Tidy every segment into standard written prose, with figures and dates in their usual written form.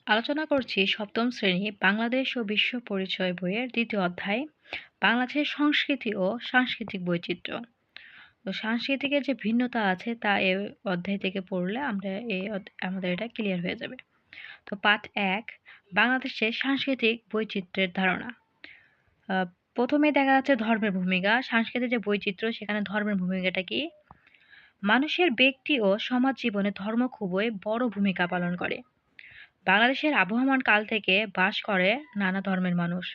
আলোচনা করছি সপ্তম শ্রেণী বাংলাদেশ ও বিশ্ব পরিচয় বইয়ের দ্বিতীয় অধ্যায় বাংলাদেশের সংস্কৃতি ও সাংস্কৃতিক বৈচিত্র্য। তো সাংস্কৃতিকের যে ভিন্নতা আছে তা এই অধ্যায় থেকে পড়লে আমরা আমাদের এটা ক্লিয়ার হয়ে যাবে। তো পাঠ ১, বাংলাদেশের সাংস্কৃতিক বৈচিত্র্যের ধারণা। আহ, প্রথমে দেখা যাচ্ছে ধর্মের ভূমিকা। সাংস্কৃতিক যে বৈচিত্র্য সেখানে ধর্মের ভূমিকাটা কি? মানুষের ব্যক্তি ও সমাজ জীবনে ধর্ম খুবই বড় ভূমিকা পালন করে। বাংলাদেশের আবহমান কাল থেকে বাস করে নানা ধর্মের মানুষ।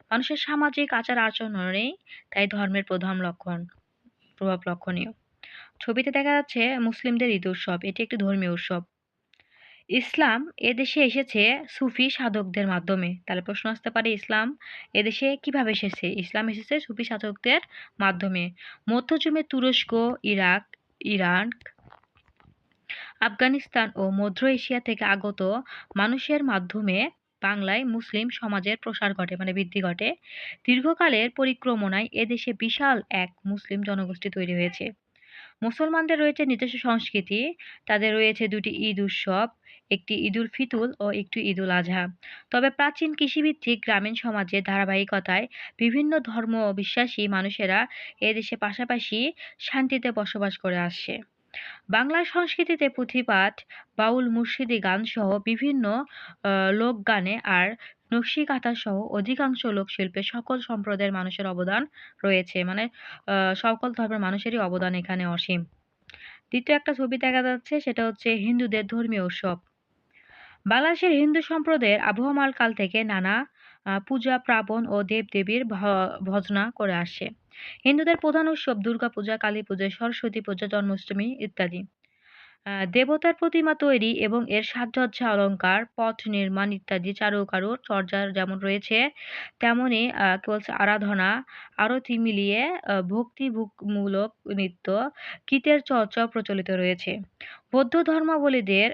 মানুষের সামাজিক আচার আচরণেই তাই ধর্মের প্রভাব লক্ষণীয়। ছবিতে দেখা যাচ্ছে মুসলিমদের ঈদ উৎসব, এটি একটি ধর্মীয় উৎসব। ইসলাম এদেশে এসেছে সুফি সাধকদের মাধ্যমে। তাহলে প্রশ্ন আসতে পারে ইসলাম এদেশে কিভাবে এসেছে? ইসলাম এসেছে সুফি সাধকদের মাধ্যমে। মধ্যযুগে তুরস্ক, ইরাক, ইরান, আফগানিস্তান ও মধ্য এশিয়া থেকে আগত মানুষের মাধ্যমে বাংলায় মুসলিম সমাজের প্রসার ঘটে, মানে বৃদ্ধি ঘটে। দীর্ঘকালের পরিক্রমণায় এদেশে বিশাল এক মুসলিম জনগোষ্ঠী তৈরি হয়েছে। মুসলমানদের রয়েছে নিজস্ব সংস্কৃতি। তাদের রয়েছে দুটি ঈদ উৎসব, একটি ঈদুল ফিতর ও একটি ঈদুল আজহা। তবে প্রাচীন কৃষিভিত্তিক গ্রামীণ সমাজের ধারাবাহিকতায় বিভিন্ন ধর্ম ও বিশ্বাসী মানুষেরা এদেশে পাশাপাশি শান্তিতে বসবাস করে আসছে। বাংলার সংস্কৃতিতে পুঁথিপাঠ, বাউল, মুর্শিদি গানসহ বিভিন্ন লোকগানে আর নকশি-কাঁথাসহ অধিকাংশ লোকশিল্পে সকল সম্প্রদায়ের মানুষের অবদান রয়েছে। মানে সকল ধর্মের মানুষেরই অবদান এখানে অসীম। দ্বিতীয় একটা ছবি দেখা যাচ্ছে, সেটা হচ্ছে হিন্দুদের ধর্মীয় উৎসব। বাংলাদেশের হিন্দু সম্প্রদায়ের আবহমান কাল থেকে নানা পূজা, পার্বণ ও দেব-দেবীর ভজনা করে আসছে। হিন্দুদের প্রধান উৎসব দুর্গাপূজা, কালীপূজা, সরস্বতী পূজা, জন্মাষ্টমী ইত্যাদি। দেবতার প্রতিমা তৈরি এবং এর সাজসজ্জা, অলংকার, পথ নির্মাণ ইত্যাদি কারুচর্যার যেমন রয়েছে, তেমনি কি বলছে আরাধনা, আরতি মিলিয়ে মূলক নৃত্য, গীতের চর্চাও প্রচলিত রয়েছে। বৌদ্ধ ধর্মাবলম্বীদের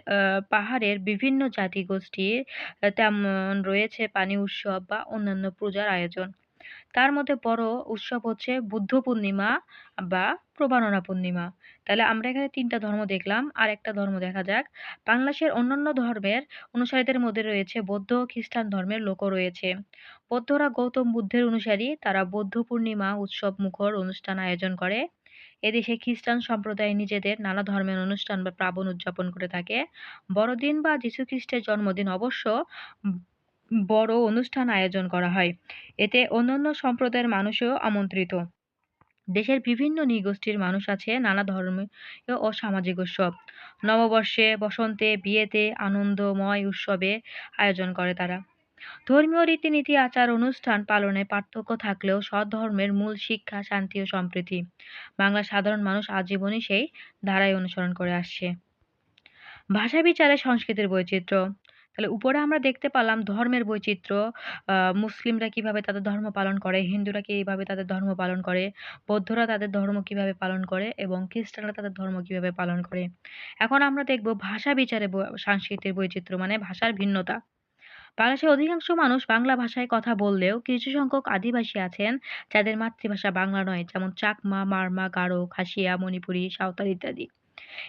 পাহাড়ের বিভিন্ন জাতিগোষ্ঠীর তেমন রয়েছে পানি উৎসব বা অন্যান্য পূজার আয়োজন। তার মধ্যে বড় উৎসব হচ্ছে বুদ্ধ পূর্ণিমা বা প্রবারণা পূর্ণিমা। তাহলে আমরা এখানে ৩ টা ধর্ম দেখলাম। আরেকটা ধর্ম দেখা যাক। বাংলাদেশের অন্যান্য ধর্মের অনুসারীদের মধ্যে রয়েছে বৌদ্ধ ও খ্রিস্টান ধর্মের লোকও রয়েছে। বৌদ্ধরা গৌতম বুদ্ধের অনুসারী, তারা বৌদ্ধ পূর্ণিমা উৎসব মুখর অনুষ্ঠান আয়োজন করে। এদেশে খ্রিস্টান সম্প্রদায় নিজেদের নানা ধর্মের অনুষ্ঠান বা পার্বণ উদযাপন করে থাকে। বড়দিন বা যীশু খ্রিস্টের জন্মদিন অবশ্য উম বড় অনুষ্ঠান আয়োজন করা হয়। এতে অন্যান্য সম্প্রদায়ের মানুষও আমন্ত্রিত। দেশের বিভিন্ন নৃগোষ্ঠীর মানুষ আছে, নানা ধর্মীয় ও সামাজিক উৎসব। নববর্ষে, বসন্তে, বিয়েতে আনন্দময় উৎসবে আয়োজন করে তারা। ধর্মীয় রীতিনীতি, আচার অনুষ্ঠান পালনে পার্থক্য থাকলেও সৎ ধর্মের মূল শিক্ষা শান্তি ও সম্প্রীতি। বাংলার সাধারণ মানুষ আজীবনই সেই ধারায় অনুসরণ করে আসছে। ভাষা বিচারে সংস্কৃতির বৈচিত্র্য। তাহলে উপরে আমরা দেখতে পারলাম ধর্মের বৈচিত্র্য। মুসলিমরা কিভাবে তাদের ধর্ম পালন করে, হিন্দুরা কিভাবে তাদের ধর্ম পালন করে, বৌদ্ধরা তাদের ধর্ম কিভাবে পালন করে এবং খ্রিস্টানরা তাদের ধর্ম কিভাবে পালন করে। এখন আমরা দেখব ভাষা বিচারে সাংস্কৃতিক বৈচিত্র্য, মানে ভাষার ভিন্নতা। বাংলাদেশের অধিকাংশ মানুষ বাংলা ভাষায় কথা বললেও কিছু সংখ্যক আদিবাসী আছেন যাদের মাতৃভাষা বাংলা নয়, যেমন চাকমা, মারমা, গারো, খাসিয়া, মণিপুরী, সাঁওতাল ইত্যাদি।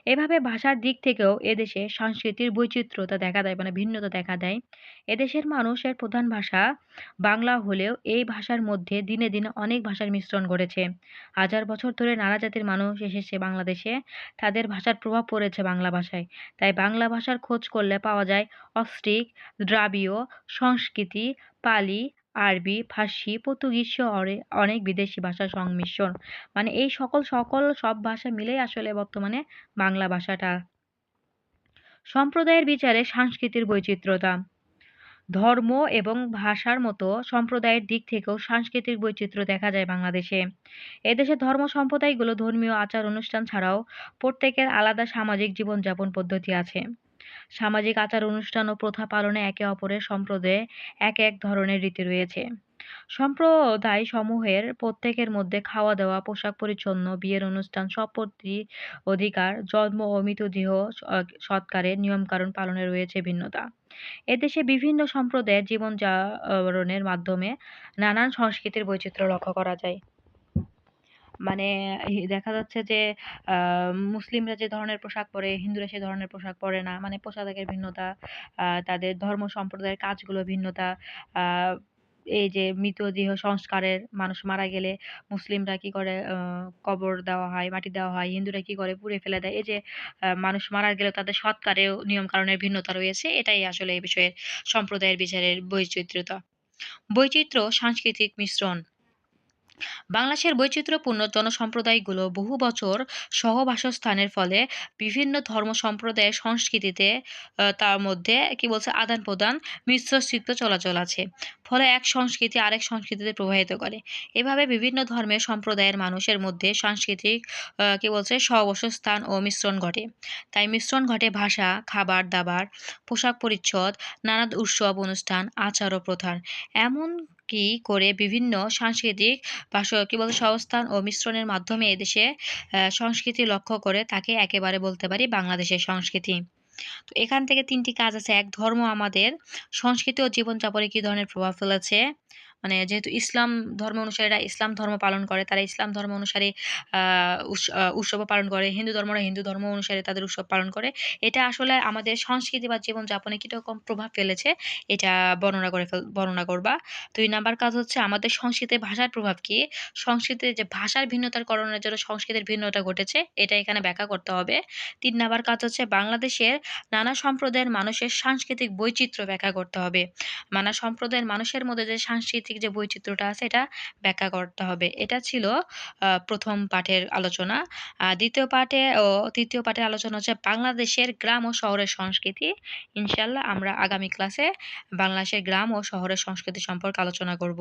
এভাবে ভাষার দিক থেকেও এদেশে সংস্কৃতির বৈচিত্র্যতা দেখা দেয়, মানে ভিন্নতা দেখা দেয়। এদেশের মানুষের প্রধান ভাষা বাংলা হলেও এই ভাষার মধ্যে দিনে দিনে অনেক ভাষার মিশ্রণ ঘটেছে। হাজার বছর ধরে নানা জাতির মানুষ এসেছে বাংলাদেশে, তাদের ভাষার প্রভাব পড়েছে বাংলা ভাষায়। তাই বাংলা ভাষার খোঁজ করলে পাওয়া যায় অস্ট্রিক, দ্রাবিড়, সংস্কৃতি, পালি, আরবি, ফার্সি, পর্তুগিজ সহ অনেক বিদেশি ভাষার সংমিশ্রণ। মানে এই সব ভাষা মিলেই আসলে বর্তমানে বাংলা ভাষাটা। সম্প্রদায়ের বিচারে সংস্কৃতির বৈচিত্র্যতা। ধর্ম এবং ভাষার মতো সম্প্রদায়ের দিক থেকেও সাংস্কৃতিক বৈচিত্র্য দেখা যায় বাংলাদেশে। এদেশে ধর্ম সম্প্রদায়গুলো ধর্মীয় আচার অনুষ্ঠান ছাড়াও প্রত্যেকের আলাদা সামাজিক জীবনযাপন পদ্ধতি আছে। সামাজিক আচার অনুষ্ঠান ও প্রথা পালনে একে অপরের সম্প্রদায়ে এক এক ধরনের রীতি রয়েছে। সম্প্রদায় সমূহের প্রত্যেকের মধ্যে খাওয়া দাওয়া, পোশাক পরিচ্ছন্ন, বিয়ের অনুষ্ঠান, সম্পত্তি অধিকার, জন্ম ও মৃতদেহ সৎকারের নিয়মকানুন পালনে রয়েছে ভিন্নতা। এদেশে বিভিন্ন সম্প্রদায়ের জীবনযাপনের মাধ্যমে নানান সংস্কৃতির বৈচিত্র্য লক্ষ্য করা যায়। মানে দেখা যাচ্ছে যে আ মুসলিমরা যে ধরনের পোশাক পরে, হিন্দুরা সে ধরনের পোশাক পরে না। মানে পোশাকের ভিন্নতা, তাদের ধর্ম সম্প্রদায়ের কাজগুলো ভিন্নতা। আ এই যে মৃতদেহ সংস্কারের মানুষ মারা গেলে মুসলিমরা কি করে কবর দেওয়া হয়, মাটি দেওয়া হয়। হিন্দুরা কি করে পুড়ে ফেলে দেয়। এই যে মানুষ মারা গেলেও তাদের সৎকারেও নিয়ম-কানুনের ভিন্নতা রয়েছে। এটাই আসলে এই বিষয়ের সম্প্রদায়ের বিচারের বৈচিত্র্যতা। বৈচিত্র্য সাংস্কৃতিক মিশ্রণ। বাংলাদেশের বৈচিত্র্যপূর্ণ জনসম্প্রদায়গুলো বহু বছর সহবাসস্থানের ফলে বিভিন্ন ধর্ম সম্প্রদায়ের সংস্কৃতিতে তার মধ্যে কি বলছে আদান-প্রদান মিশ্রস্বৃত চলাচল আছে। ফলে এক সংস্কৃতি আরেক সংস্কৃতিতে প্রভাবিত করে। এভাবে বিভিন্ন ধর্মের সম্প্রদায়ের মানুষের মধ্যে সাংস্কৃতিক কি বলছে সহবাসস্থান ও মিশ্রণ ঘটে। তাই মিশ্রণ ঘটে ভাষা, খাবার-দাবার, পোশাক-পরিচ্ছদ, নানা উৎসব অনুষ্ঠান, আচার ও প্রথার। এমনকি করে বিভিন্ন সাংস্কৃতিক কি বলে সংস্থান ও মিশ্রণের মাধ্যমে এদেশে সংস্কৃতি লক্ষ্য করে তাকে একেবারে বলতে পারি বাংলাদেশের সংস্কৃতি। তো এখান থেকে ৩ টি কাজ আছে। এক, ধর্ম আমাদের সংস্কৃতি ও জীবনযাপনে কি ধরনের প্রভাব ফেলেছে? মানে যেহেতু ইসলাম ধর্ম অনুসারীরা ইসলাম ধর্ম পালন করে, তারা ইসলাম ধর্ম অনুসারে আ উৎসবও পালন করে। হিন্দু ধর্মরা হিন্দু ধর্ম অনুসারে তাদের উৎসব পালন করে। এটা আসলে আমাদের সংস্কৃতি বা জীবনযাপনে কিরকম প্রভাব ফেলেছে এটা বর্ণনা করবা। ২ নাম্বার কাজ হচ্ছে আমাদের সংস্কৃতিতে ভাষার প্রভাব কি? সংস্কৃতির যে ভাষার ভিন্নতার কারণের জন্য সংস্কৃতির ভিন্নতা ঘটেছে, এটা এখানে ব্যাখ্যা করতে হবে। ৩ নাম্বার কাজ হচ্ছে বাংলাদেশের নানা সম্প্রদায়ের মানুষের সাংস্কৃতিক বৈচিত্র্য ব্যাখ্যা করতে হবে। নানা সম্প্রদায়ের মানুষের মধ্যে যে সাংস্কৃতিক যে বৈচিত্র্যটা আছে এটা ব্যাখ্যা করতে হবে। এটা ছিল ১ম পাঠের আলোচনা। ২য় পাঠে ও ৩য় পাঠের আলোচনা হচ্ছে বাংলাদেশের গ্রাম ও শহরের সংস্কৃতি। ইনশাআল্লাহ আমরা আগামী ক্লাসে বাংলাদেশের গ্রাম ও শহরের সংস্কৃতি সম্পর্কে আলোচনা করব।